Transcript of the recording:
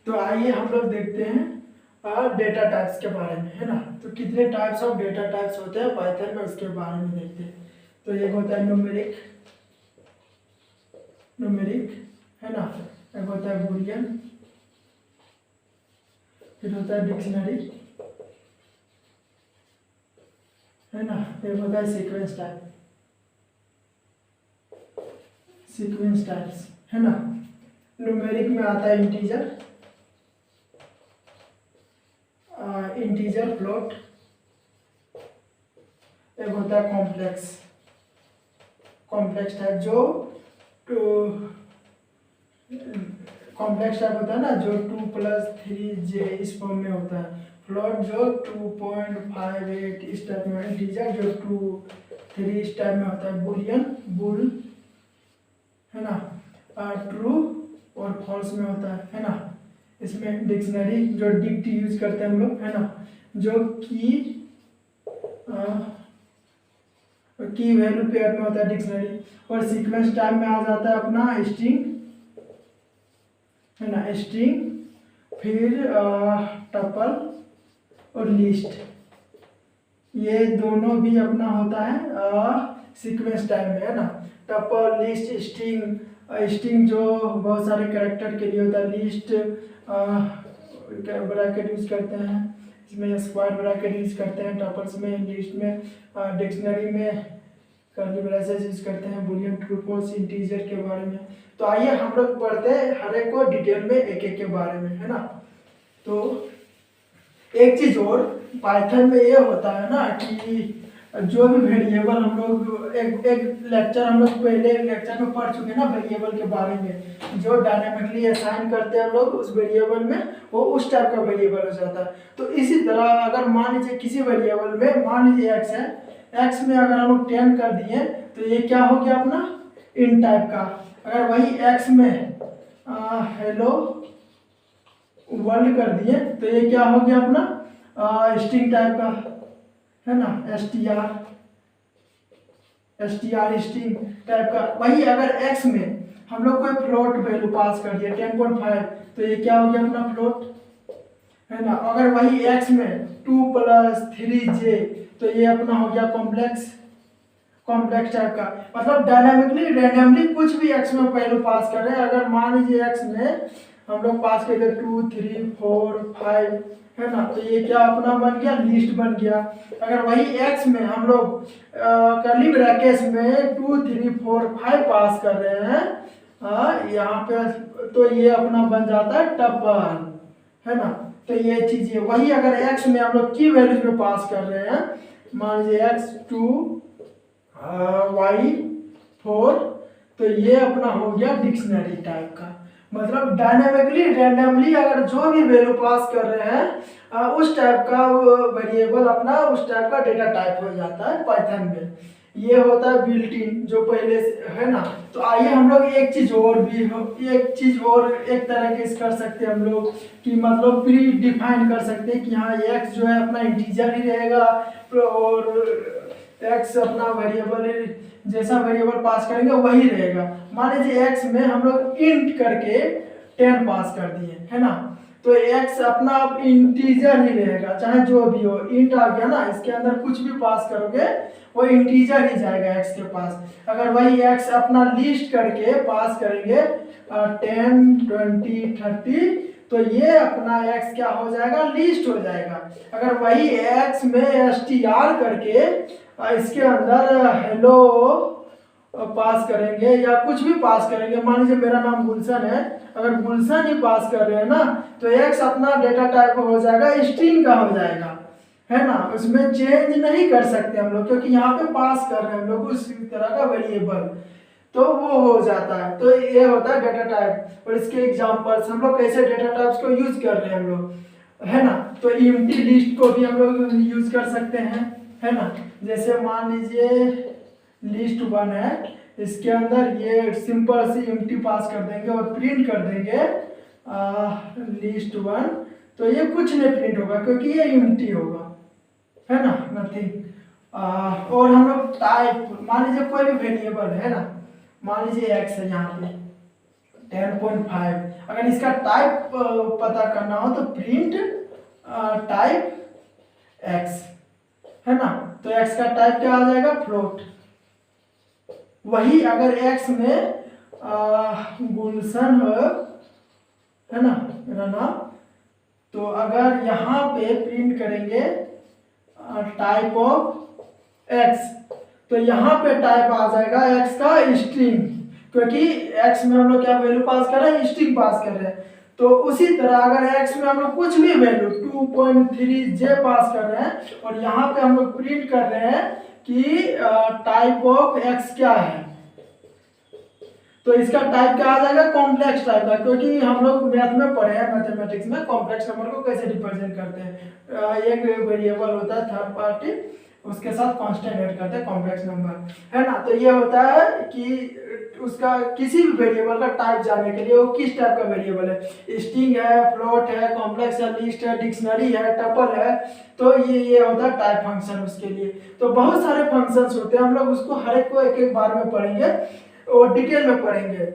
तो आइए हम लोग देखते हैं डेटा टाइप्स के बारे में, है ना। तो कितने टाइप्स ऑफ डेटा टाइप्स होते हैं पाइथन में, उसके बारे में देखते हैं। तो एक होता है न्यूमेरिक, है ना। एक होता है बूलियन, फिर होता है डिक्शनरी, है ना। एक होता है सीक्वेंस टाइप्स, है ना। न्यूमेरिक में आता है इंटीजर फ्लोट। एक होता है कॉम्प्लेक्स टाइप, जो कॉम्प्लेक्स टाइप होता है ना, जो 2+3j इस फॉर्म में होता है। फ्लोट जो 2.58 इस टाइप में। इंटीजर जो 2, 3 इस टाइप में होता है। बुल, है ना, ट्रू और फॉल्स में होता है ना। इसमें डिक्शनरी जो डिक्ट यूज करते हैं हम लोग, है ना, जो की वैल्यू पेयर में होता है डिक्शनरी। और सीक्वेंस टाइप में आ जाता है अपना स्ट्रिंग, है ना, स्ट्रिंग, फिर टपल और लिस्ट। ये दोनों भी अपना होता है सीक्वेंस टाइप में, है ना। टपल, लिस्ट, स्ट्रिंग जो बहुत सारे कैरेक्टर के लिए होता है। लिस्ट ब्रैकेट यूज करते हैं, इसमें स्क्वायर ब्रैकेट यूज करते हैं। टपल्स में, लिस्ट में, डिक्शनरी में कर्ली ब्रेसेस यूज करते हैं। बूलियन, ट्रू, फॉल्स, इंटीजर के बारे में। तो आइए हम लोग पढ़ते हैं हर एक को डिटेल में, एक एक के बारे में, है ना। तो एक चीज और पाइथन में ये होता है ना कि जो भी वेरिएबल हम लोग एक लेक्चर हम लोग पहले लेक्चर में पढ़ चुके हैं ना वेरिएबल के बारे में, जो डायनामिकली असाइन करते हैं हम लोग उस वेरिएबल में, वो उस टाइप का वेरिएबल हो जाता है। तो इसी तरह अगर मान लीजिए किसी वेरिएबल में, मान लीजिए एक्स है, एक्स में अगर हम लोग 10 कर दिए तो ये क्या हो गया अपना इन टाइप का। अगर वही एक्स में हेलो वर्ल्ड कर दिए तो ये क्या हो गया अपना स्ट्रिंग टाइप का, है ना, str स्ट्रिंग टाइप का। वही अगर x में हम लोग कोई फ्लोट वैल्यू पास कर दिया 10.5 तो ये क्या हो गया अपना फ्लोट, है ना। अगर वही x में 2+3j तो ये अपना हो गया कॉम्प्लेक्स टाइप का। मतलब डायनामिकली रैंडमली कुछ भी x में वैल्यू पास कर रहे हैं। अगर मान लीजिए x में हम लोग पास कर दिए 2, 3, 4, 5, है ना, तो ये क्या अपना बन गया लिस्ट बन गया। अगर वही x में हम लोग कर्ली ब्रैकेट में 2, 3, 4, 5 पास कर रहे हैं यहाँ पे, तो ये अपना बन जाता है टपल, है ना। तो ये चीज है। वही अगर x में हम लोग की वैल्यूज में पास कर रहे हैं, मान लीजिए x 2 y 4, तो ये अपना हो गया डिक्शनरी टाइप का। मतलब डायनामिकली रैंडमली अगर जो भी वैल्यू पास कर रहे हैं उस टाइप का वेरिएबल अपना उस टाइप का डेटा टाइप हो जाता है पाइथन में। ये होता है बिल्ट इन जो पहले से, है ना। तो आइए हम लोग एक चीज और एक तरह के कर सकते हैं हम लोग कि मतलब प्री डिफाइन कर सकते हैं कि हाँ एक्स जो है अपना इंटीजर ही रहेगा और एक्स अपना वेरिएबल जैसा वेरिएबल पास करेंगे वही रहेगा। मान लीजिए एक्स में हम लोग इंट करके 10 पास कर दिए, है ना, तो एक्स अपना अब इंटीजर ही रहेगा चाहे जो भी हो। इंट आ गया ना, इसके अंदर कुछ भी पास करोगे वो इंटीजर ही जाएगा एक्स के पास। अगर वही एक्स अपना लिस्ट करके पास करेंगे 10, 20, 30 तो ये अपना x क्या हो जाएगा लिस्ट हो जाएगा। अगर वही x में str करके इसके अंदर हेलो पास करेंगे या कुछ भी पास करेंगे, मान लीजिए मेरा नाम गुलशन है, अगर गुलशन ही पास कर रहे हैं ना तो x अपना डेटा टाइप हो जाएगा स्ट्रिंग का हो जाएगा, है ना। उसमें चेंज नहीं कर सकते हम लोग क्योंकि यहाँ पे पास कर रहे हैं हम लोग उस तरह का वेरिएबल, तो वो हो जाता है। तो ये होता है डेटा टाइप। और इसके एग्जांपल्स हम लोग कैसे डेटा टाइप्स को यूज कर रहे हैं हम लोग, है ना। तो एम्प्टी लिस्ट को भी हम लोग यूज कर सकते हैं, है ना। जैसे मान लीजिए लिस्ट 1 है, इसके अंदर ये सिंपल सी एम्प्टी पास कर देंगे और प्रिंट कर देंगे लिस्ट 1, तो ये कुछ नहीं प्रिंट होगा क्योंकि ये एम्प्टी होगा, है ना, नथिंग। और हम लोग टाइप मान लीजिए कोई भी वेरिएबल है ना, मान लीजिए x है यहाँ पे, 10.5। अगर इसका टाइप पता करना हो तो प्रिंट टाइप एक्स, है ना। तो एक्स का टाइप क्या आ जाएगा, फ्लोट। वही अगर एक्स में गुलशन है ना मेरा नाम, तो अगर यहाँ पे प्रिंट करेंगे टाइप ऑफ एक्स, तो यहाँ पे टाइप आ जाएगा एक्स का स्ट्रिंग, क्योंकि एक्स में हम लोग क्या वैल्यू पास कर रहे हैं, स्ट्रिंग पास कर रहे हैं। तो उसी तरह अगर एक्स में हम लोग कुछ भी वैल्यू 2.3j पास कर रहे हैं और यहाँ पे हम लोग प्रिंट कर रहे हैं कि टाइप ऑफ एक्स क्या है, तो इसका टाइप क्या आ जाएगा, कॉम्प्लेक्स टाइप का, क्योंकि हम लोग मैथ में पढ़े हैं, मैथमेटिक्स में कॉम्प्लेक्स नंबर को कैसे रिप्रेजेंट करते हैं। एक वेरिएबल होता है थर्ड पार्टी, उसके साथ कांस्टेंट ऐड करते हैं, कॉम्प्लेक्स नंबर, है ना। तो ये होता है कि उसका किसी भी वेरिएबल का टाइप जानने के लिए वो किस टाइप का वेरिएबल है, स्ट्रिंग है, फ्लोट है, कॉम्प्लेक्स है, लिस्ट है, डिक्शनरी है, टपल है, तो ये होता है टाइप फंक्शन उसके लिए। तो बहुत सारे फंक्शंस होते हैं, हम लोग उसको हर एक को एक एक बार में पढ़ेंगे और डिटेल में पढ़ेंगे।